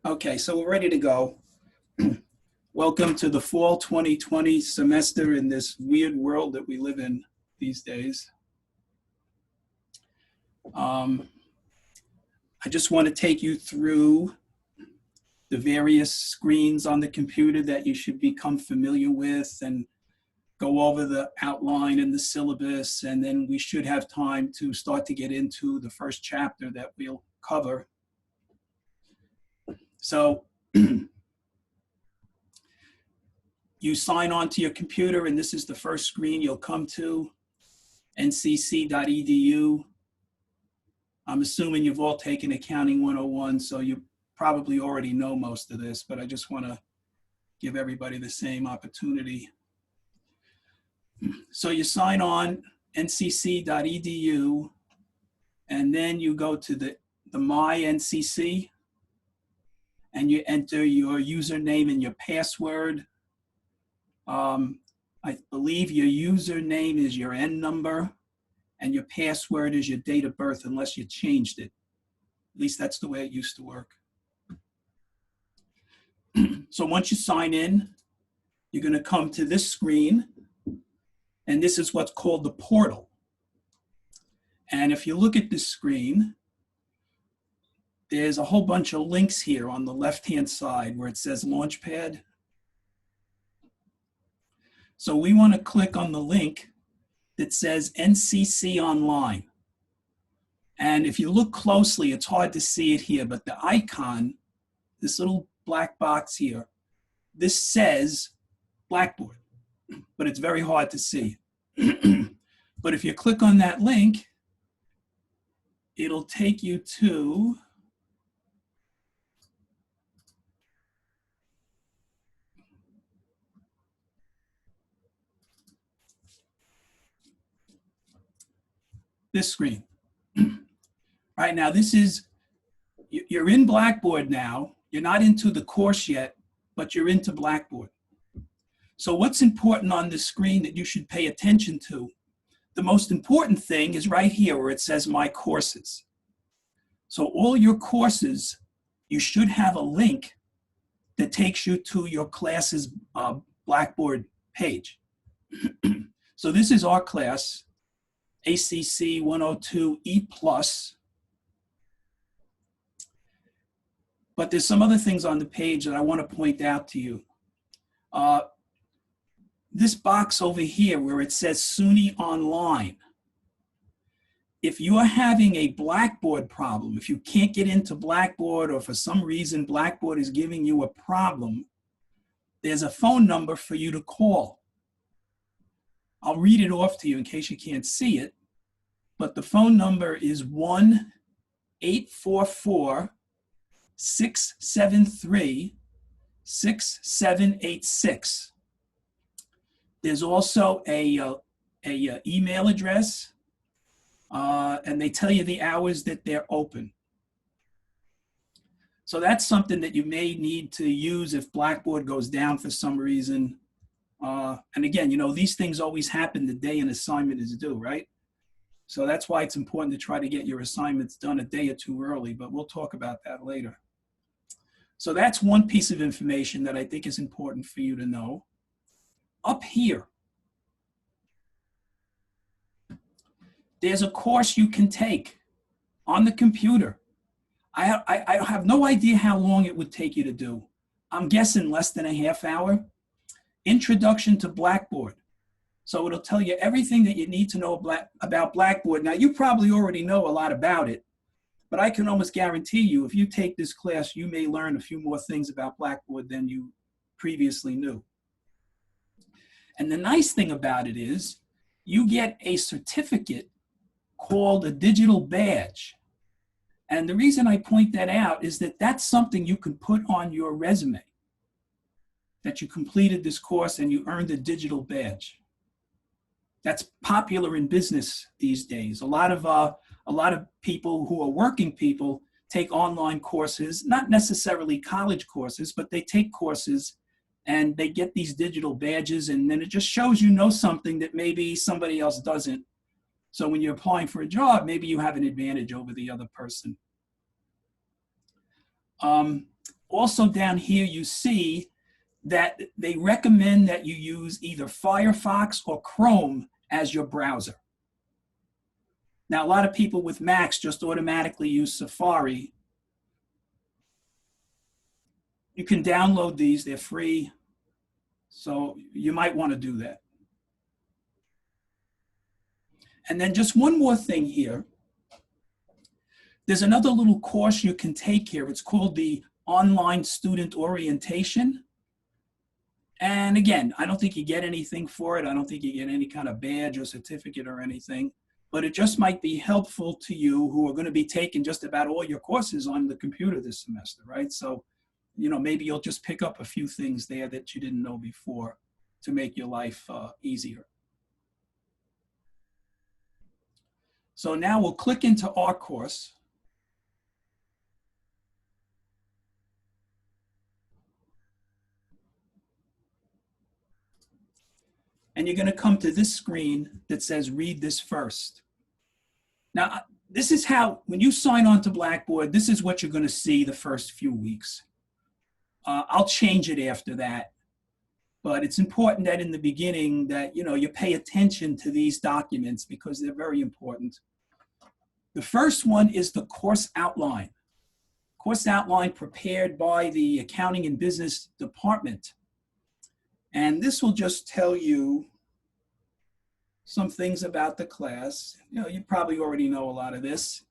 Okay, so we're ready to go. Welcome to the fall 2020 semester in this weird world that we live in these days. I just want to take you through the various screens on the computer that you should become familiar with and go over the outline and the syllabus, and then we should have time to start to get into the first chapter that we'll cover. So you sign on to your computer, and this is the first screen you'll come to, ncc.edu. I'm assuming you've all taken Accounting 101, so you probably already know most of this, but I just want to give everybody the same opportunity. So you sign on, ncc.edu, and then you go to the My NCC, and you enter your username and your password. I believe your username is your N number, and your password is your date of birth, unless you changed it. At least that's the way it used to work. So once you sign in, you're going to come to this screen, and this is what's called the portal. And if you look at this screen, there's a whole bunch of links here on the left-hand side where it says Launchpad. So we want to click on the link that says NCC Online. And if you look closely, it's hard to see it here, but the icon, this little black box here, this says Blackboard, but it's very hard to see. But if you click on that link, it'll take you to this screen. Right now, this is, you're in Blackboard now. You're not into the course yet, but you're into Blackboard. So what's important on this screen that you should pay attention to? The most important thing is right here where it says My Courses. So all your courses, you should have a link that takes you to your class's Blackboard page. So this is our class, ACC 102 E+. But there's some other things on the page that I want to point out to you. This box over here where it says SUNY Online, if you are having a Blackboard problem, if you can't get into Blackboard or for some reason Blackboard is giving you a problem, there's a phone number for you to call. I'll read it off to you in case you can't see it, but the phone number is 1-844-673-6786. There's also a email address, and they tell you the hours that they're open. So that's something that you may need to use if Blackboard goes down for some reason. And again, you know, these things always happen the day an assignment is due, right? So that's why it's important to try to get your assignments done a day or two early, but we'll talk about that later. So that's one piece of information that I think is important for you to know. Up here, there's a course you can take on the computer. I have no idea how long it would take you to do. I'm guessing less than a half hour. Introduction to Blackboard. So it'll tell you everything that you need to know about Blackboard. Now, you probably already know a lot about it, but I can almost guarantee you, if you take this class, you may learn a few more things about Blackboard than you previously knew. And the nice thing about it is you get a certificate called a digital badge. And the reason I point that out is that that's something you can put on your resume, that you completed this course and you earned a digital badge. That's popular in business these days. A lot of people who are working people take online courses, not necessarily college courses, but they take courses and they get these digital badges, and then it just shows you know something that maybe somebody else doesn't. So when you're applying for a job, maybe you have an advantage over the other person. also down here, you see that they recommend that you use either Firefox or Chrome as your browser. Now, a lot of people with Macs just automatically use Safari. You can download these, they're free. So you might want to do that. And then just one more thing here. There's another little course you can take here. It's called the Online Student Orientation. And again, I don't think you get anything for it. I don't think you get any kind of badge or certificate or anything. But it just might be helpful to you who are going to be taking just about all your courses on the computer this semester, right? So, you know, maybe you'll just pick up a few things there that you didn't know before to make your life easier. So now we'll click into our course. And you're going to come to this screen that says read this first. Now, this is how, when you sign on to Blackboard, this is what you're going to see the first few weeks. I'll change it after that. But it's important that in the beginning that, you know, you pay attention to these documents because they're very important. The first one is the course outline. Course outline prepared by the Accounting and Business Department. And this will just tell you some things about the class. You know, you probably already know a lot of this,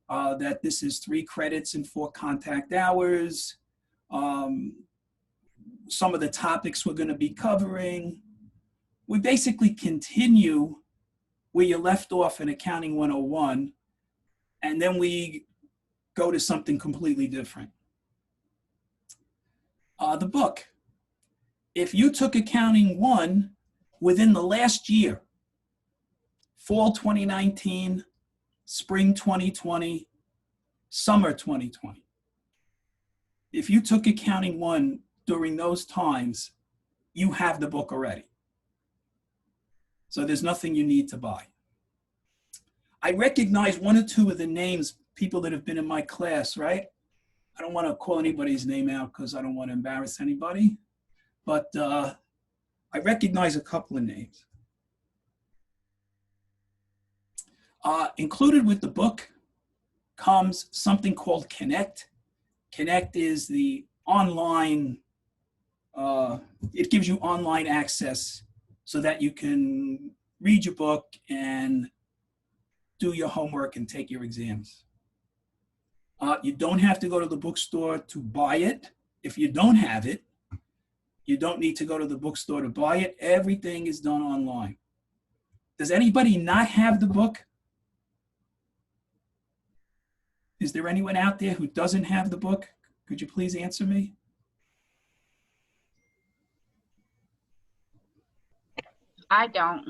that this is 3 credits and 4 contact hours. Some of the topics we're going to be covering. We basically continue where you left off in Accounting 101, and then we go to something completely different. The book. If you took Accounting 1 within the last year, fall 2019, spring 2020, summer 2020, if you took Accounting 1 during those times, you have the book already. So there's nothing you need to buy. I recognize 1 or 2 of the names, people that have been in my class, right? I don't want to call anybody's name out because I don't want to embarrass anybody. But I recognize a couple of names. Included with the book comes something called Connect. Connect is the online, it gives you online access so that you can read your book and do your homework and take your exams. You don't have to go to the bookstore to buy it. If you don't have it, you don't need to go to the bookstore to buy it. Everything is done online. Does anybody not have the book? Is there anyone out there who doesn't have the book? Could you please answer me? I don't.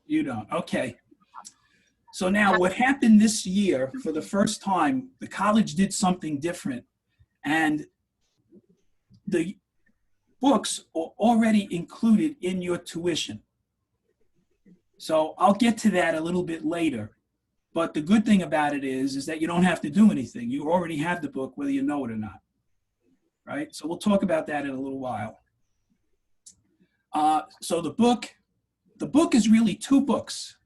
You don't, okay. So now what happened this year, for the first time, the college did something different. And the books are already included in your tuition. So I'll get to that a little bit later. But the good thing about it is that you don't have to do anything. You already have the book, whether you know it or not, right? So we'll talk about that in a little while. So the book is really 2 books,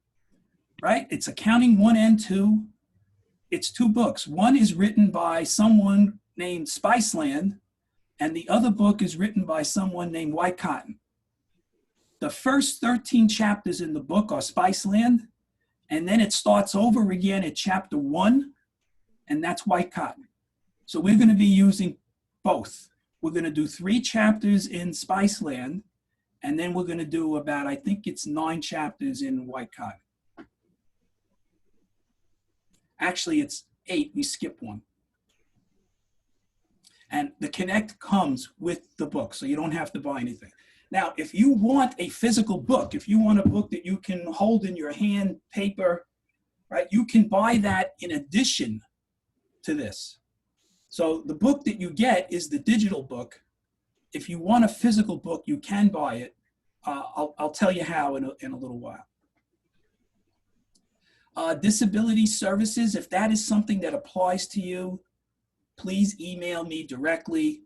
right? It's Accounting 1 and 2. It's 2 books. One is written by someone named Spiceland, and the other book is written by someone named White Cotton. The first 13 chapters in the book are Spiceland, and then it starts over again at chapter 1, and that's White Cotton. So we're going to be using both. We're going to do 3 chapters in Spiceland, and then we're going to do about, I think it's 9 chapters in White Cotton. Actually, it's 8. We skipped 1. And the Connect comes with the book, so you don't have to buy anything. Now, if you want a physical book, if you want a book that you can hold in your hand, paper, right, you can buy that in addition to this. So the book that you get is the digital book. If you want a physical book, you can buy it. I'll tell you how in a little while. Disability services, if that is something that applies to you, please email me directly.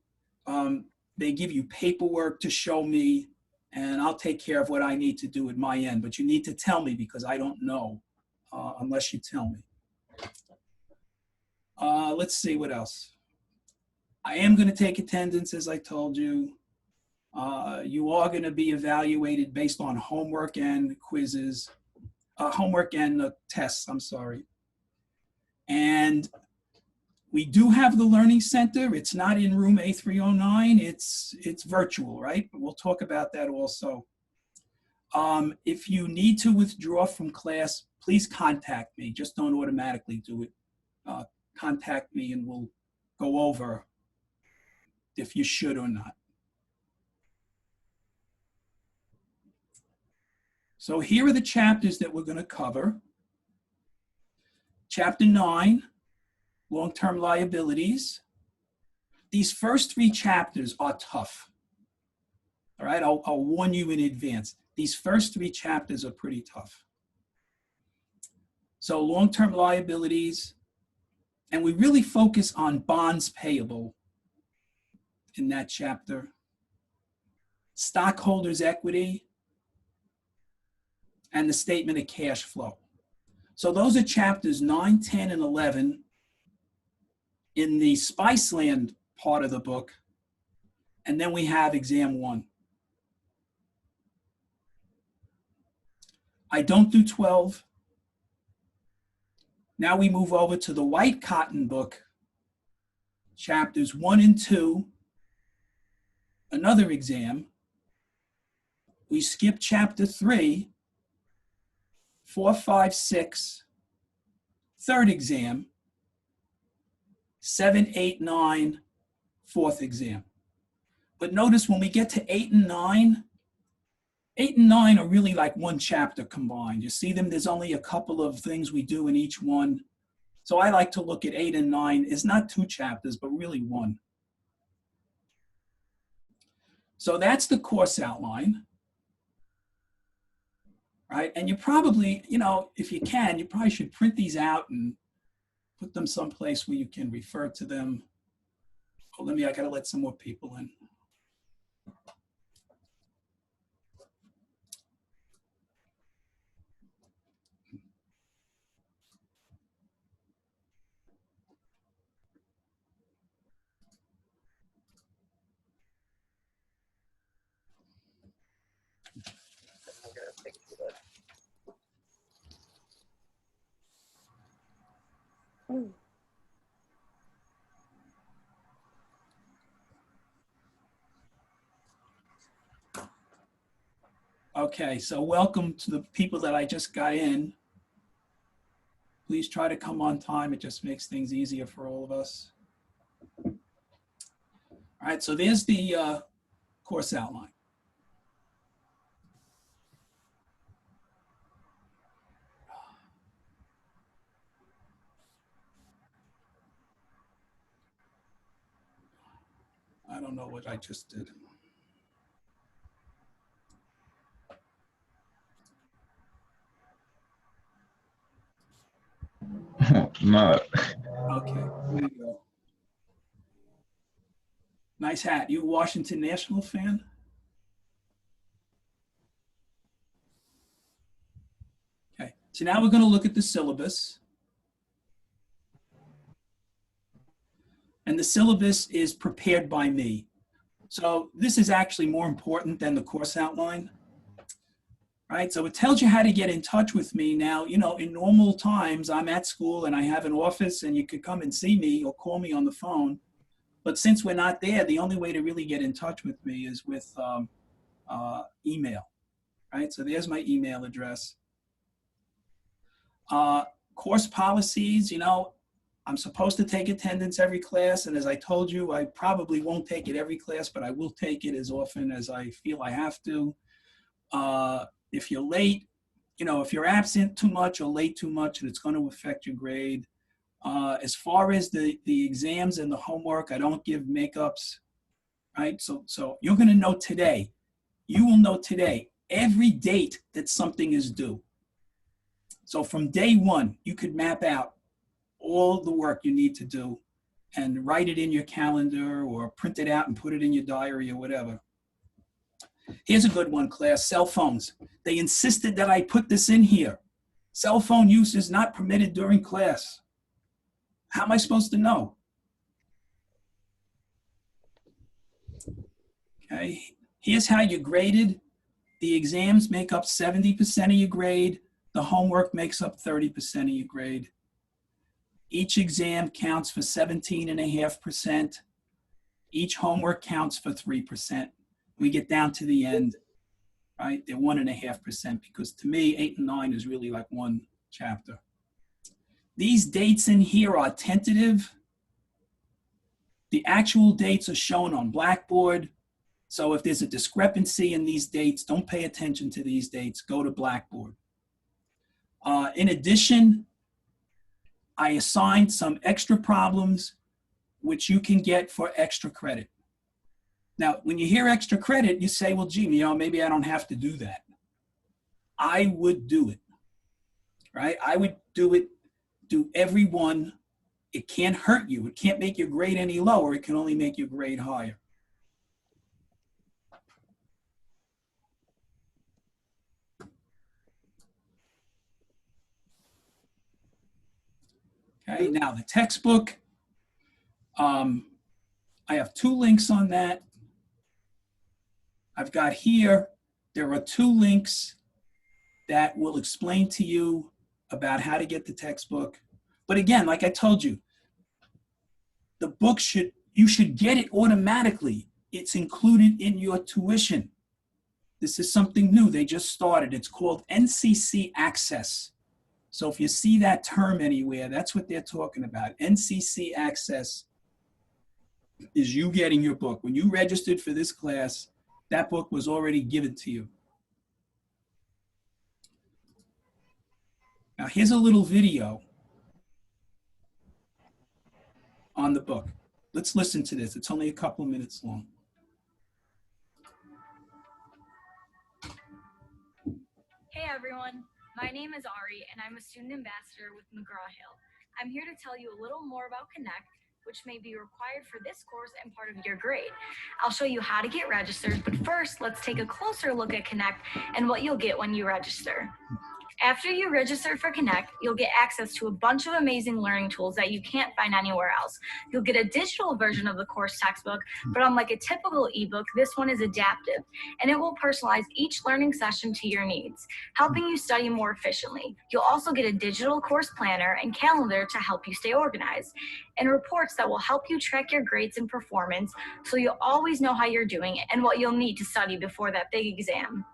They give you paperwork to show me, and I'll take care of what I need to do at my end. But you need to tell me because I don't know unless you tell me. Let's see what else. I am going to take attendance, as I told you. You are going to be evaluated based on homework and quizzes, homework and tests, I'm sorry. And we do have the Learning Center. It's not in room A309. It's virtual, right? But we'll talk about that also. If you need to withdraw from class, please contact me. Just don't automatically do it. Contact me and we'll go over if you should or not. So here are the chapters that we're going to cover. Chapter 9, long-term liabilities. These first 3 chapters are tough. All right, I'll warn you in advance. These first 3 chapters are pretty tough. So long-term liabilities, and we really focus on bonds payable in that chapter. Stockholders' equity, and the statement of cash flow. So those are chapters 9, 10, and 11 in the Spiceland part of the book. And then we have exam 1. I don't do 12. Now we move over to the White Cotton book, chapters 1 and 2, another exam. We skip chapter 3, 4, 5, 6, third exam, 7, 8, 9, fourth exam. But notice when we get to 8 and 9, 8 and 9 are really like one chapter combined. You see them, there's only a couple of things we do in each one. So I like to look at 8 and 9. It's not 2 chapters, but really 1. So that's the course outline. Right? And you probably, if you can, you probably should print these out and put them someplace where you can refer to them. Oh, I gotta let some more people in. Okay, so welcome to the people that I just got in. Please try to come on time. It just makes things easier for all of us. All right, so there's the course outline. I don't know what I just did. No. Okay, there you go. Nice hat. You a Washington National fan? Okay, so now we're going to look at the syllabus. And the syllabus is prepared by me. So this is actually more important than the course outline. Right, so it tells you how to get in touch with me. Now, in normal times, I'm at school and I have an office and you could come and see me or call me on the phone. But since we're not there, the only way to really get in touch with me is with email, right? So there's my email address. Course policies, I'm supposed to take attendance every class. And as I told you, I probably won't take it every class, but I will take it as often as I feel I have to. If you're late, if you're absent too much or late too much, and it's going to affect your grade. As far as the exams and the homework, I don't give makeups, right? So you're going to know today. You will know today every date that something is due. So from day 1, you could map out all the work you need to do and write it in your calendar or print it out and put it in your diary or whatever. Here's a good one, class, cell phones. They insisted that I put this in here. Cell phone use is not permitted during class. How am I supposed to know? Okay, here's how you're graded. The exams make up 70% of your grade. The homework makes up 30% of your grade. Each exam counts for 17.5%. Each homework counts for 3%. We get down to the end, right? They're 1.5% because to me, 8 and 9 is really like one chapter. These dates in here are tentative. The actual dates are shown on Blackboard. So if there's a discrepancy in these dates, don't pay attention to these dates. Go to Blackboard. In addition, I assigned some extra problems which you can get for extra credit. Now, when you hear extra credit, you say, well, gee, maybe I don't have to do that. I would do it, right? I would do it, do every one. It can't hurt you. It can't make your grade any lower. It can only make your grade higher. Okay, now the textbook, I have 2 links on that. I've got here, there are 2 links that will explain to you about how to get the textbook. But again, like I told you, the book you should get it automatically. It's included in your tuition. This is something new. They just started. It's called NCC Access. So if you see that term anywhere, that's what they're talking about. NCC Access is you getting your book. When you registered for this class, that book was already given to you. Now here's a little video on the book. Let's listen to this. It's only a couple of minutes long. Hey everyone, my name is Ari and I'm a student ambassador with McGraw-Hill. I'm here to tell you a little more about Connect, which may be required for this course and part of your grade. I'll show you how to get registered, but first let's take a closer look at Connect and what you'll get when you register. After you register for Connect, you'll get access to a bunch of amazing learning tools that you can't find anywhere else. You'll get a digital version of the course textbook, but unlike a typical ebook, this one is adaptive, and it will personalize each learning session to your needs, helping you study more efficiently. You'll also get a digital course planner and calendar to help you stay organized, and reports that will help you track your grades and performance so you'll always know how you're doing and what you'll need to study before that big exam.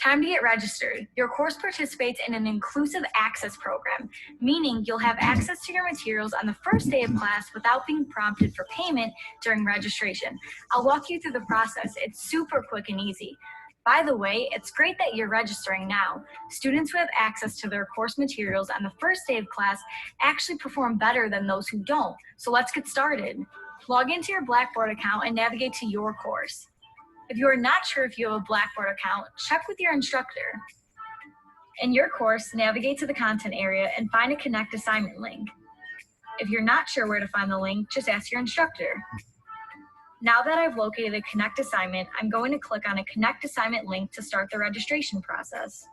Time to get registered. Your course participates in an inclusive access program, meaning you'll have access to your materials on the first day of class without being prompted for payment during registration. I'll walk you through the process. It's super quick and easy. By the way, it's great that you're registering now. Students who have access to their course materials on the first day of class actually perform better than those who don't. So let's get started. Log into your Blackboard account and navigate to your course. If you are not sure if you have a Blackboard account, check with your instructor. In your course, navigate to the content area and find a Connect assignment link. If you're not sure where to find the link, just ask your instructor. Now that I've located a Connect assignment, I'm going to click on a Connect assignment link to start the registration process.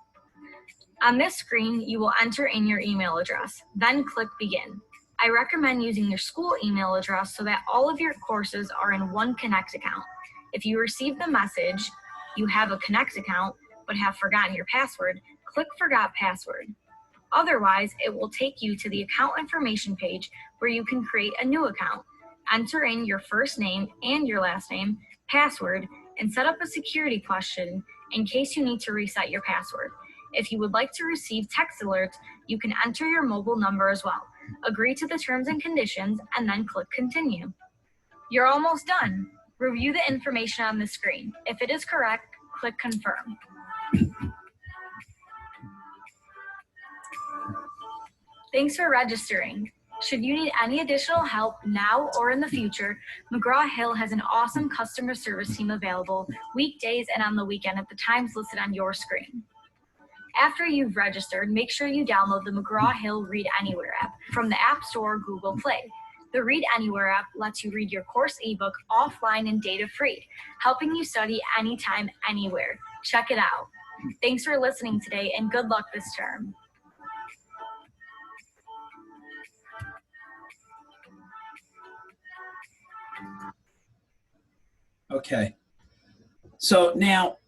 On this screen, you will enter in your email address, then click Begin. I recommend using your school email address so that all of your courses are in one Connect account. If you receive the message, you have a Connect account, but have forgotten your password, click Forgot Password. Otherwise, it will take you to the account information page where you can create a new account, enter in your first name and your last name, password, and set up a security question in case you need to reset your password. If you would like to receive text alerts, you can enter your mobile number as well. Agree to the terms and conditions, and then click Continue. You're almost done. Review the information on the screen. If it is correct, click Confirm. Thanks for registering. Should you need any additional help now or in the future, McGraw-Hill has an awesome customer service team available weekdays and on the weekend at the times listed on your screen. After you've registered, make sure you download the McGraw-Hill Read Anywhere app from the App Store or Google Play. The Read Anywhere app lets you read your course ebook offline and data-free, helping you study anytime, anywhere. Check it out. Thanks for listening today, and good luck this term. Okay. So now,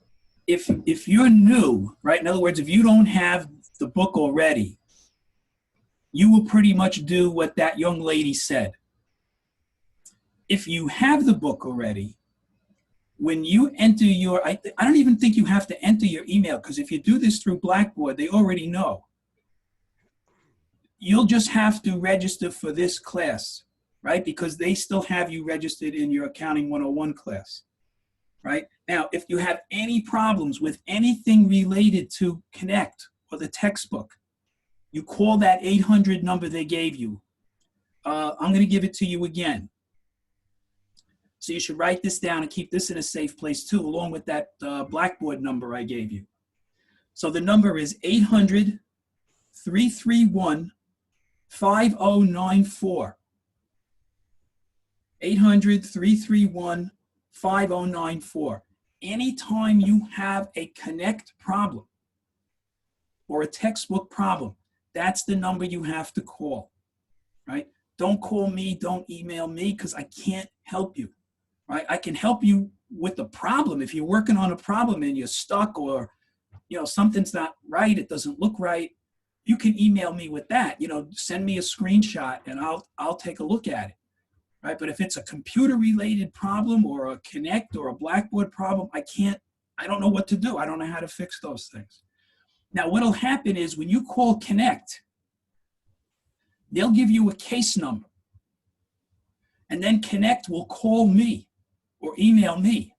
if you're new, right? In other words, if you don't have the book already, you will pretty much do what that young lady said. If you have the book already, when you enter your, I don't even think you have to enter your email, because if you do this through Blackboard, they already know. You'll just have to register for this class, right? Because they still have you registered in your Accounting 101 class, right? Now, if you have any problems with anything related to Connect or the textbook, you call that 800 number they gave you. I'm going to give it to you again. So you should write this down and keep this in a safe place too, along with that Blackboard number I gave you. So the number is 800-331-5094. 800-331-5094. Anytime you have a Connect problem or a textbook problem, that's the number you have to call, right? Don't call me, don't email me, because I can't help you, right? I can help you with the problem. If you're working on a problem and you're stuck, or, something's not right, it doesn't look right, you can email me with that. Send me a screenshot and I'll take a look at it, right? But if it's a computer-related problem or a Connect or a Blackboard problem, I don't know what to do. I don't know how to fix those things. Now, what'll happen is when you call Connect, they'll give you a case number. And then Connect will call me or email me.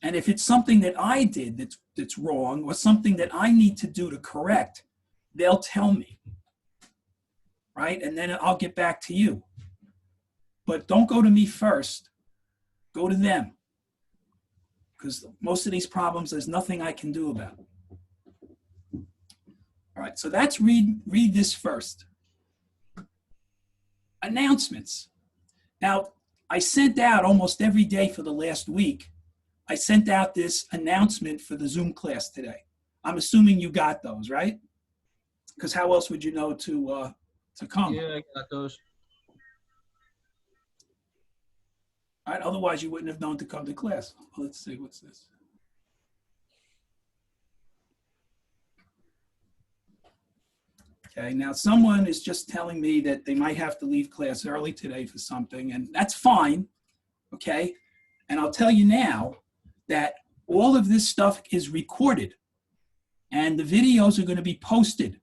And if it's something that I did that's wrong, or something that I need to do to correct, they'll tell me, right? And then I'll get back to you. But don't go to me first. Go to them. Because most of these problems, there's nothing I can do about. All right, so that's read this first. Announcements. Now, I sent out almost every day for the last week, I sent out this announcement for the Zoom class today. I'm assuming you got those, right? Because how else would you know to come? Yeah, I got those. All right, otherwise you wouldn't have known to come to class. Well, let's see, what's this? Okay, now someone is just telling me that they might have to leave class early today for something, and that's fine, okay? And I'll tell you now that all of this stuff is recorded, and the videos are going to be posted,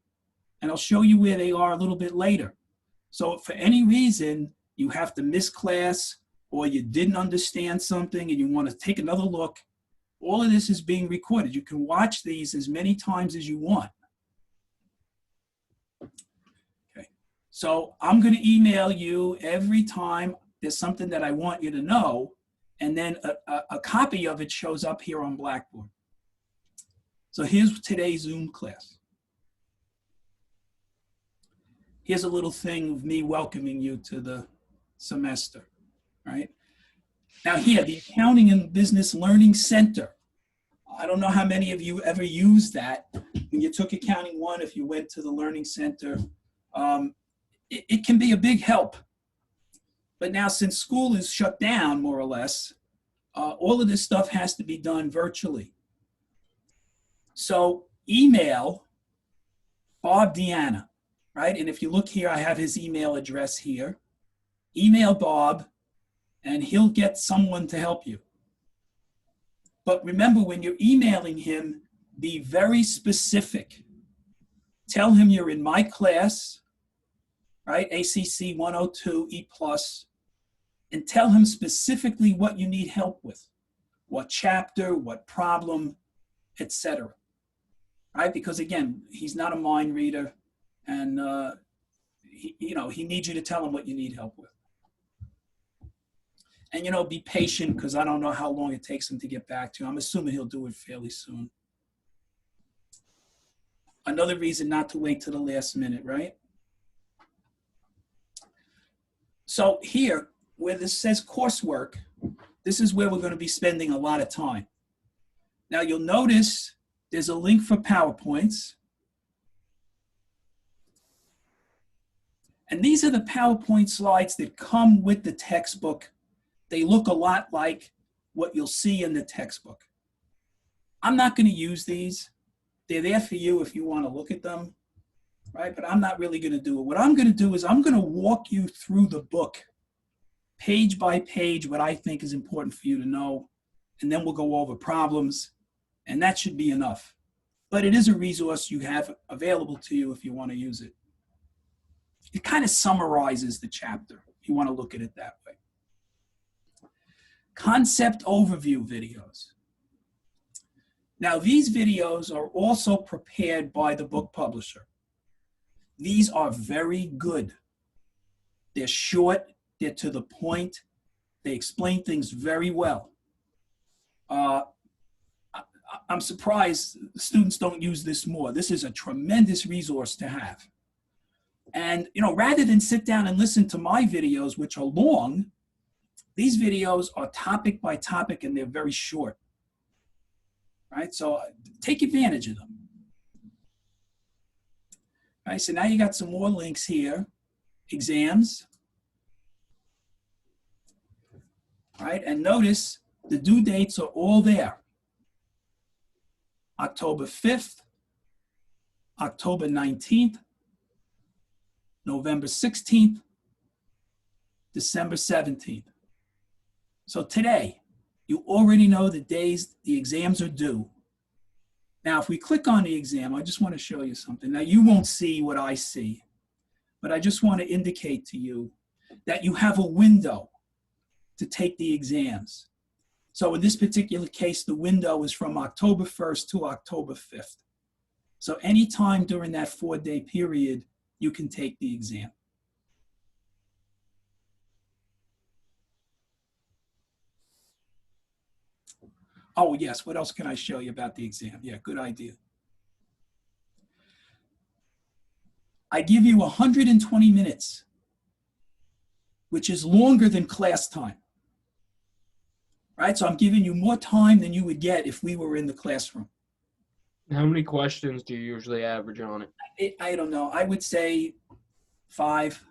and I'll show you where they are a little bit later. So if for any reason you have to miss class, or you didn't understand something and you want to take another look, all of this is being recorded. You can watch these as many times as you want. So I'm going to email you every time there's something that I want you to know, and then a copy of it shows up here on Blackboard. So here's today's Zoom class. Here's a little thing of me welcoming you to the semester, right? Now here, the Accounting and Business Learning Center. I don't know how many of you ever used that. When you took Accounting 1, if you went to the Learning Center, it can be a big help. But now since school is shut down, more or less, all of this stuff has to be done virtually. So email Bob Deanna, right? And if you look here, I have his email address here. Email Bob, and he'll get someone to help you. But remember, when you're emailing him, be very specific. Tell him you're in my class, right? ACC 102 E+, and tell him specifically what you need help with, what chapter, what problem, etc. Right? Because again, he's not a mind reader, and he needs you to tell him what you need help with. And be patient, because I don't know how long it takes him to get back to you. I'm assuming he'll do it fairly soon. Another reason not to wait to the last minute, right? So here, where this says coursework, this is where we're going to be spending a lot of time. Now you'll notice there's a link for PowerPoints. And these are the PowerPoint slides that come with the textbook. They look a lot like what you'll see in the textbook. I'm not going to use these. They're there for you if you want to look at them, right? But I'm not really going to do it. What I'm going to do is I'm going to walk you through the book, page by page, what I think is important for you to know, and then we'll go over problems, and that should be enough. But it is a resource you have available to you if you want to use it. It kind of summarizes the chapter, if you want to look at it that way. Concept overview videos. Now, these videos are also prepared by the book publisher. These are very good. They're short, they're to the point, they explain things very well. I'm surprised students don't use this more. This is a tremendous resource to have. And, you know, rather than sit down and listen to my videos, which are long, these videos are topic by topic and they're very short. Right? So take advantage of them. All right, so now you got some more links here. Exams. All right, and notice the due dates are all there. October 5th, October 19th, November 16th, December 17th. So today, you already know the days the exams are due. Now, if we click on the exam, I just want to show you something. Now, you won't see what I see, but I just want to indicate to you that you have a window to take the exams. So in this particular case, the window is from October 1st to October 5th. So anytime during that 4-day period, you can take the exam. Oh, yes, what else can I show you about the exam? Yeah, good idea. I give you 120 minutes, which is longer than class time. Right, so I'm giving you more time than you would get if we were in the classroom. How many questions do you usually average on it? I don't know. I would say 5,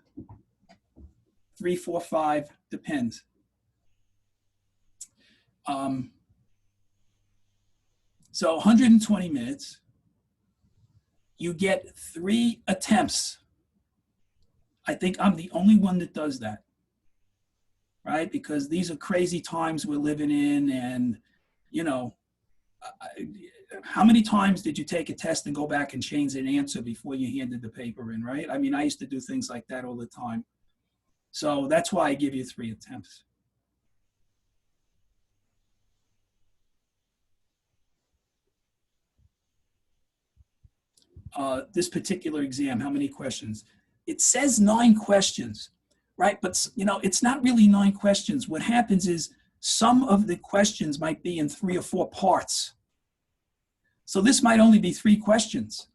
3, 4, 5, depends. So 120 minutes, you get 3 attempts. I think I'm the only one that does that, right? Because these are crazy times we're living in, and, you know, how many times did you take a test and go back and change an answer before you handed the paper in, right? I mean, I used to do things like that all the time. So that's why I give you 3 attempts. This particular exam, how many questions? It says 9 questions, right? But, you know, it's not really 9 questions. What happens is some of the questions might be in 3 or 4 parts. So this might only be 3 questions,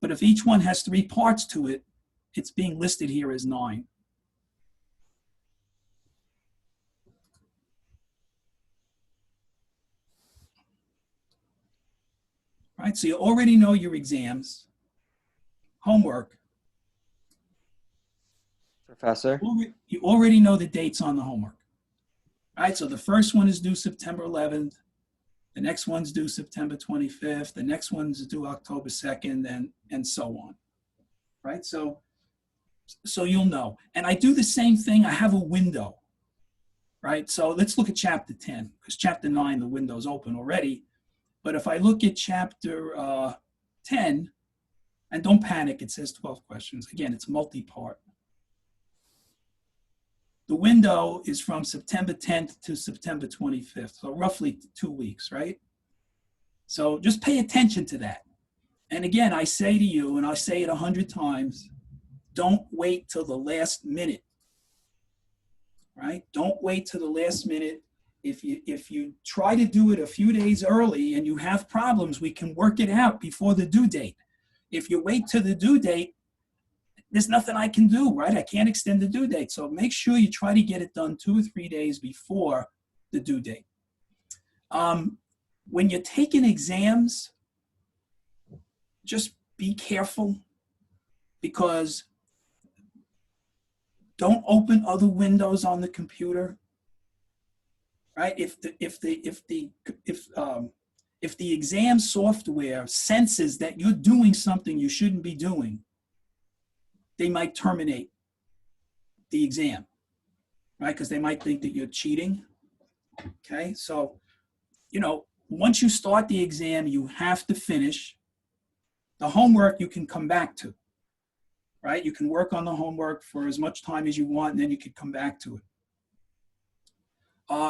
but if each one has 3 parts to it, it's being listed here as 9. Right, so you already know your exams. Homework. Professor? You already know the dates on the homework. All right, so the first one is due September 11th. The next one's due September 25th. The next one's due October 2nd, and so on. Right, so you'll know. And I do the same thing. I have a window. Right, so let's look at chapter 10, because chapter 9, the window's open already. But if I look at chapter 10, and don't panic, it says 12 questions. Again, it's multi-part. The window is from September 10th to September 25th, so roughly 2 weeks, right? So just pay attention to that. And again, I say to you, and I say it 100 times, don't wait till the last minute, right? Don't wait till the last minute. If you try to do it a few days early and you have problems, we can work it out before the due date. If you wait till the due date, there's nothing I can do, right? I can't extend the due date. So make sure you try to get it done 2 or 3 days before the due date. When you're taking exams, just be careful, because don't open other windows on the computer, right? If the exam software senses that you're doing something you shouldn't be doing, they might terminate the exam, right? Because they might think that you're cheating. Okay, so, once you start the exam, you have to finish. The homework you can come back to, right? You can work on the homework for as much time as you want, and then you can come back to it.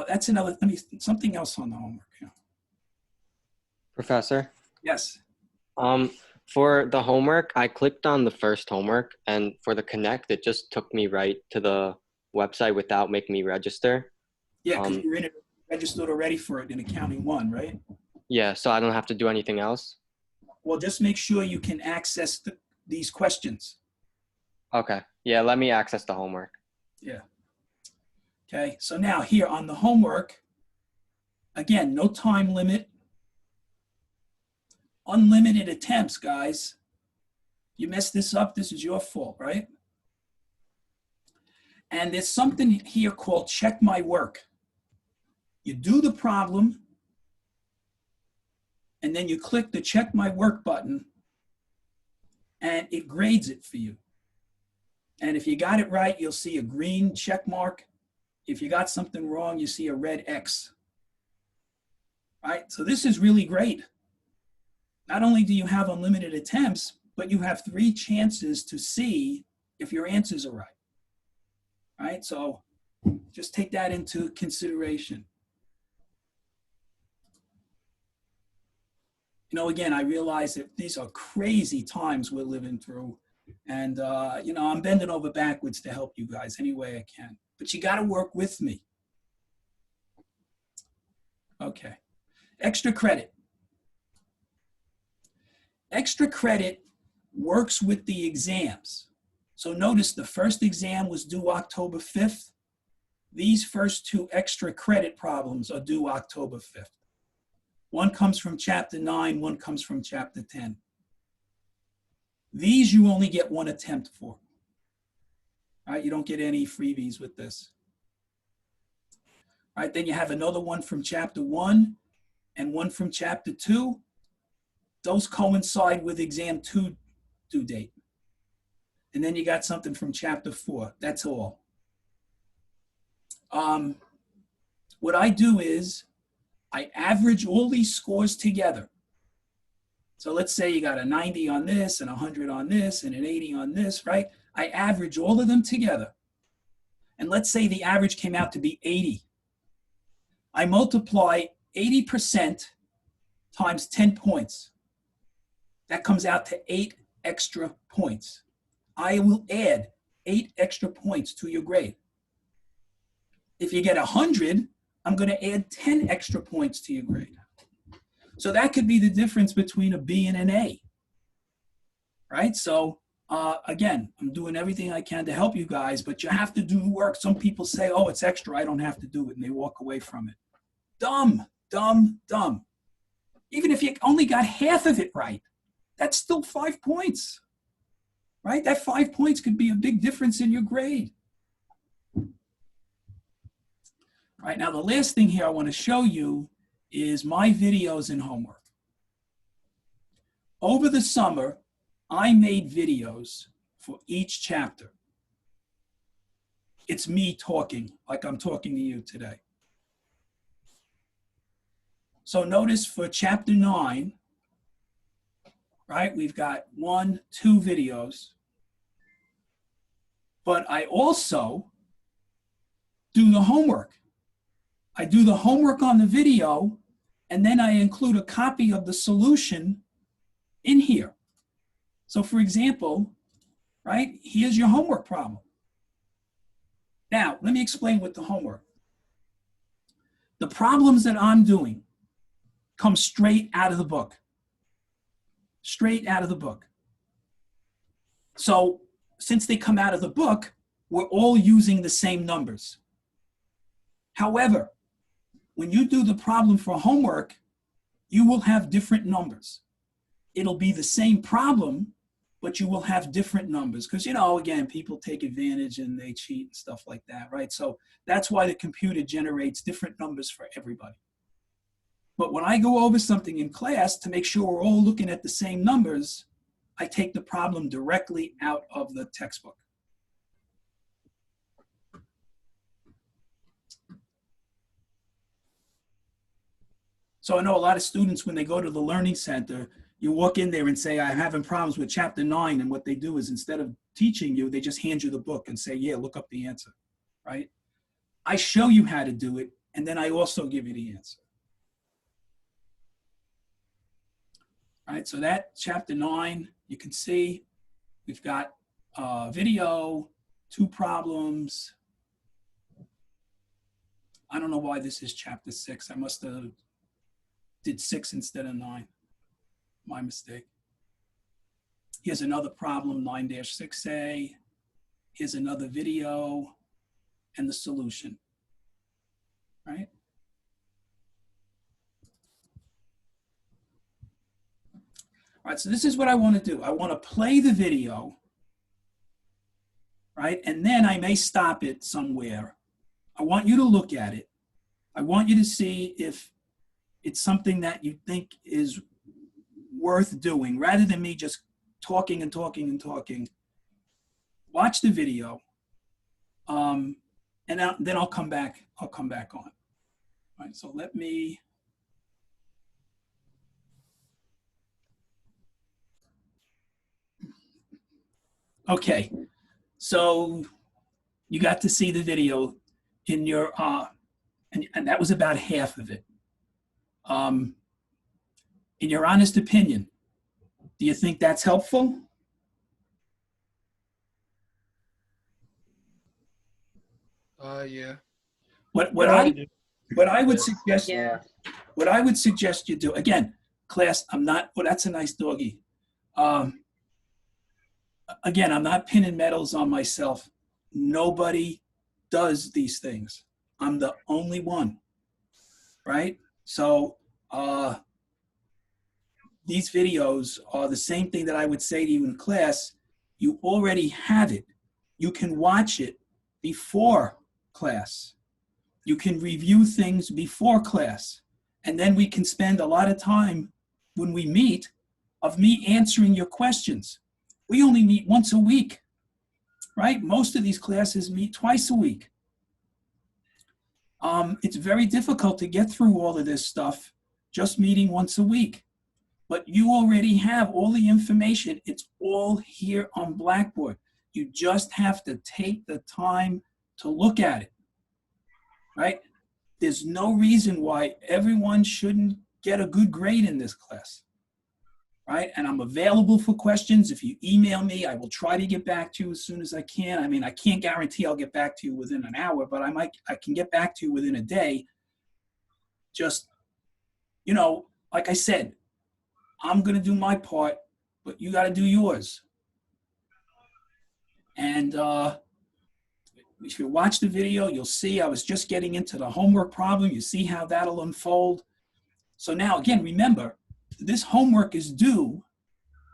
That's something else on the homework. Yeah. Professor, Yes. for the homework, I clicked on the first homework, and for the Connect, it just took me right to the website without making me register. Yeah, because you're in it, registered already for it in Accounting 1, right? Yeah, so I don't have to do anything else? Well, just make sure you can access these questions. Okay. Yeah, let me access the homework. Yeah. Okay, so now here on the homework, again, no time limit. Unlimited attempts, guys. You mess this up, this is your fault, right? And there's something here called check my work. You do the problem, and then you click the check my work button, and it grades it for you. And if you got it right, you'll see a green check mark. If you got something wrong, you see a red X. Right? So this is really great. Not only do you have unlimited attempts, but you have 3 chances to see if your answers are right. Right? So just take that into consideration. Again, I realize that these are crazy times we're living through. And, I'm bending over backwards to help you guys any way I can. But you got to work with me. Okay. Extra credit. Extra credit works with the exams. So notice the first exam was due October 5th. These first 2 extra credit problems are due October 5th. One comes from Chapter 9, one comes from Chapter 10. These you only get 1 attempt for. All right, you don't get any freebies with this. All right, then you have another one from Chapter 1 and one from Chapter 2. Those coincide with Exam 2 due date. And then you got something from Chapter 4. That's all. What I do is I average all these scores together. So let's say you got a 90 on this and 100 on this and an 80 on this, right? I average all of them together. And let's say the average came out to be 80. I multiply 80% times 10 points. That comes out to 8 extra points. I will add 8 extra points to your grade. If you get 100, I'm going to add 10 extra points to your grade. So that could be the difference between a B and an A, right? So again, I'm doing everything I can to help you guys, but you have to do the work. Some people say, oh, it's extra, I don't have to do it, and they walk away from it. Dumb, dumb, dumb. Even if you only got half of it right, that's still 5 points, right? That 5 points could be a big difference in your grade. All right, now the last thing here I want to show you is my videos and homework. Over the summer, I made videos for each chapter. It's me talking like I'm talking to you today. So notice for chapter 9, right, we've got 1, 2 videos. But I also do the homework. I do the homework on the video, and then I include a copy of the solution in here. So for example, right, here's your homework problem. Now, let me explain with the homework. The problems that I'm doing come straight out of the book. Straight out of the book. So since they come out of the book, we're all using the same numbers. However, when you do the problem for homework, you will have different numbers. It'll be the same problem, but you will have different numbers. Because, again, people take advantage and they cheat and stuff like that, right? So that's why the computer generates different numbers for everybody. But when I go over something in class to make sure we're all looking at the same numbers, I take the problem directly out of the textbook. So I know a lot of students, when they go to the Learning Center, you walk in there and say, I'm having problems with chapter 9. And what they do is, instead of teaching you, they just hand you the book and say, yeah, look up the answer, right? I show you how to do it, and then I also give you the answer. All right, so that chapter 9, you can see we've got video, 2 problems. I don't know why this is chapter 6. I must have did 6 instead of 9. My mistake. Here's another problem, 9-6A. Here's another video and the solution, right? All right, so this is what I want to do. I want to play the video, right? And then I may stop it somewhere. I want you to look at it. I want you to see if it's something that you think is worth doing, rather than me just talking and talking and talking. Watch the video, and then I'll come back on. All right, so let me. Okay, so you got to see the video in your, and that was about half of it. In your honest opinion, do you think that's helpful? Yeah. What I would suggest, Yeah. what I would suggest you do, again, class, I'm not, well, that's a nice doggy. Again, I'm not pinning medals on myself. Nobody does these things. I'm the only one, right? So these videos are the same thing that I would say to you in class. You already have it. You can watch it before class. You can review things before class. And then we can spend a lot of time when we meet of me answering your questions. We only meet once a week, right? Most of these classes meet twice a week. It's very difficult to get through all of this stuff just meeting once a week. But you already have all the information. It's all here on Blackboard. You just have to take the time to look at it, right? There's no reason why everyone shouldn't get a good grade in this class, right? And I'm available for questions. If you email me, I will try to get back to you as soon as I can. I mean, I can't guarantee I'll get back to you within an hour, but I can get back to you within a day. Just, like I said, I'm going to do my part, but you got to do yours. And if you watch the video, you'll see I was just getting into the homework problem. You see how that'll unfold. So now, again, remember, this homework is due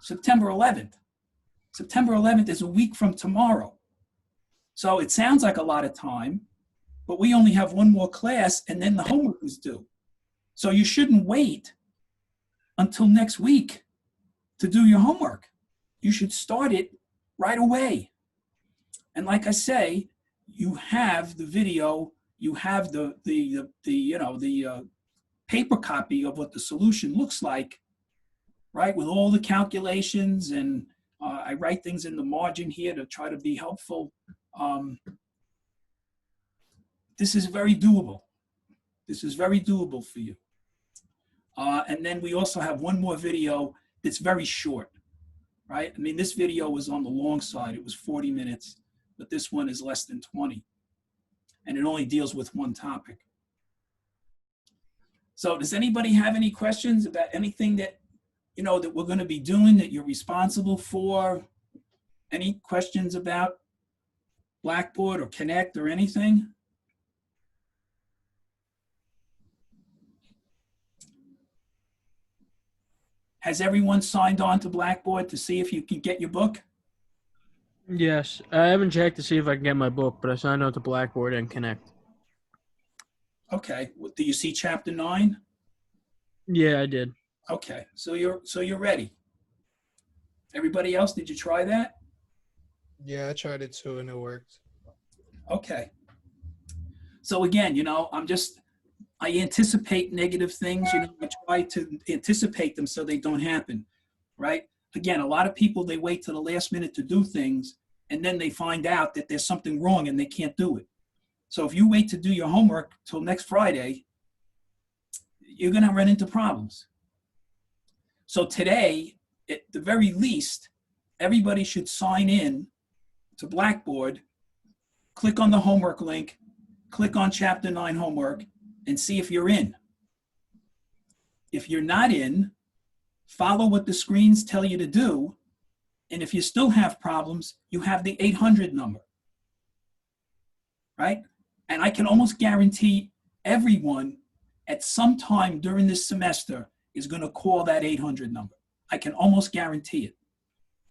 September 11th. September 11th is a week from tomorrow. So it sounds like a lot of time, but we only have one more class and then the homework is due. So you shouldn't wait until next week to do your homework. You should start it right away. And like I say, you have the video, you have the paper copy of what the solution looks like, right? With all the calculations, and I write things in the margin here to try to be helpful. This is very doable. This is very doable for you. And then we also have one more video that's very short, right? I mean, this video was on the long side. It was 40 minutes, but this one is less than 20. And it only deals with one topic. So does anybody have any questions about anything that, that we're going to be doing, that you're responsible for? Any questions about Blackboard or Connect or anything? Has everyone signed on to Blackboard to see if you can get your book? Yes, I haven't checked to see if I can get my book, but I signed out to Blackboard and Connect. Okay. Do you see chapter 9? Yeah, I did. Okay. So you're ready. Everybody else, did you try that? Yeah, I tried it too and it worked. Okay. So again, I anticipate negative things, I try to anticipate them so they don't happen, right? Again, a lot of people, they wait to the last minute to do things, and then they find out that there's something wrong and they can't do it. So if you wait to do your homework till next Friday, you're going to run into problems. So today, at the very least, everybody should sign in to Blackboard, click on the homework link, click on chapter 9 homework, and see if you're in. If you're not in, follow what the screens tell you to do. And if you still have problems, you have the 800 number, right? And I can almost guarantee everyone at some time during this semester is going to call that 800 number. I can almost guarantee it.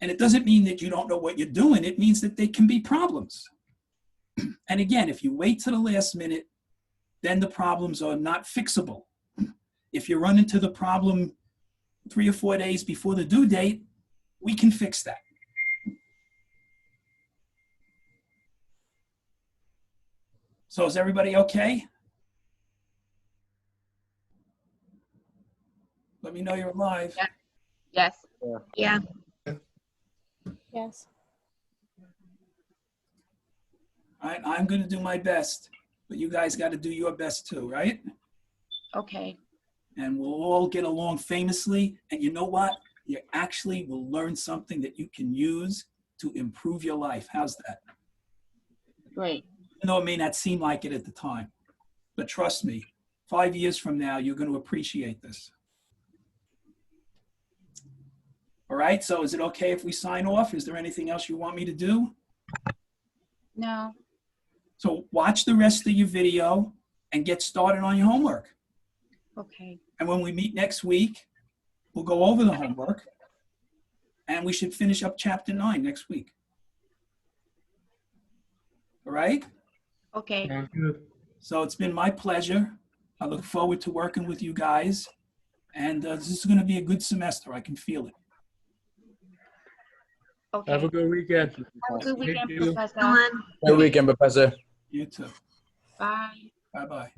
And it doesn't mean that you don't know what you're doing. It means that there can be problems. And again, if you wait to the last minute, then the problems are not fixable. If you run into the problem 3 or 4 days before the due date, we can fix that. So is everybody okay? Let me know you're alive. Yeah. Yes. Yeah. Yes. All right, I'm going to do my best, but you guys got to do your best too, right? Okay. And we'll all get along famously. And you know what? You actually will learn something that you can use to improve your life. How's that? Great. Even though it may not seem like it at the time. But trust me, 5 years from now, you're going to appreciate this. All right, so is it okay if we sign off? Is there anything else you want me to do? No. So watch the rest of your video and get started on your homework. Okay. And when we meet next week, we'll go over the homework and we should finish up chapter 9 next week. All right? Okay. Sounds good. So it's been my pleasure. I look forward to working with you guys. And this is going to be a good semester. I can feel it. Okay. Have a good weekend. Have a good weekend, Thank you. Professor. Ellen. Good weekend, Professor. You too. Bye. Bye-bye.